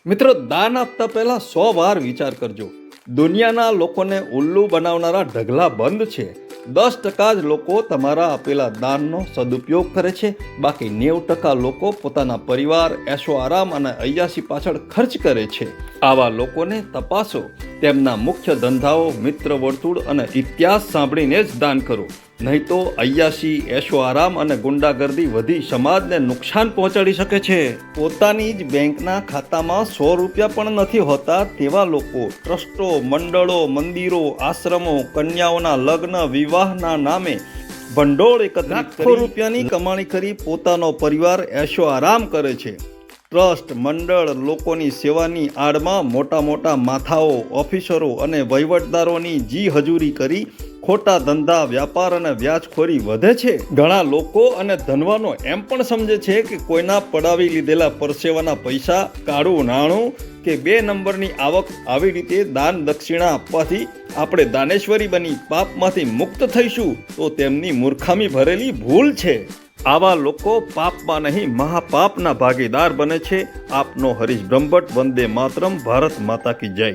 મિત્રો, દાન આપતા પહેલા 100 વાર વિચાર કરજો. દુનિયાના લોકોને ઉલ્લુ બનાવનારા ઢગલા બંધ છે. 10% જ લોકો તમારા આપેલા દાનનો સદુપયોગ કરે છે. બાકી 90% લોકો પોતાના પરિવાર, એશો આરામ અને અય્યાસી પાછળ ખર્ચ કરે છે. આવા લોકોને તપાસો. તેમના મુખ્ય ધંધાઓ, મિત્ર વર્તુળ અને ઇતિહાસ સાંભળીને જ દાન કરો. નહીં તો અય્યાસી, એશો આરામ અને ગુંડાગર્દી વધી સમાજને નુકસાન પહોંચાડી શકે છે. પોતાની જ બેંકના ખાતામાં 100 રૂપિયા પણ નથી હોતા તેવા લોકો ટ્રસ્ટો, મંડળો, મંદિરો, આશ્રમો, કન્યાઓના લગ્ન, વિવાહના નામે ભંડોળ એકત્રિત લાખો રૂપિયાની કમાણી કરી પોતાનો પરિવાર એશો આરામ કરે છે. ટ્રસ્ટ, મંડળ, લોકોની સેવાની આડમાં મોટા મોટા માથાઓ, ઓફિસરો અને વહીવટદારોની જી હજૂરી કરી ખોટા ધંધા, વ્યાપાર અને વ્યાજખોરી વધે છે. ઘણા લોકો અને ધનવાનો એમ પણ સમજે છે કે કોઈના પડાવી લીધેલા પરસેવાના પૈસા, કાળું નાણું કે 2 નંબરની આવક આવી રીતે દાન દક્ષિણા આપવાથી આપણે દાનેશ્વરી બની પાપમાંથી મુક્ત થઈશું, તો તેમની મૂર્ખામી ભરેલી ભૂલ છે. આવા લોકો પાપમાં નહીં મહાપાપના ભાગીદાર બને છે. આપનો હરીશ બ્રહ્મભટ્ટ. વંદે માતરમ. ભારત માતા કી જય.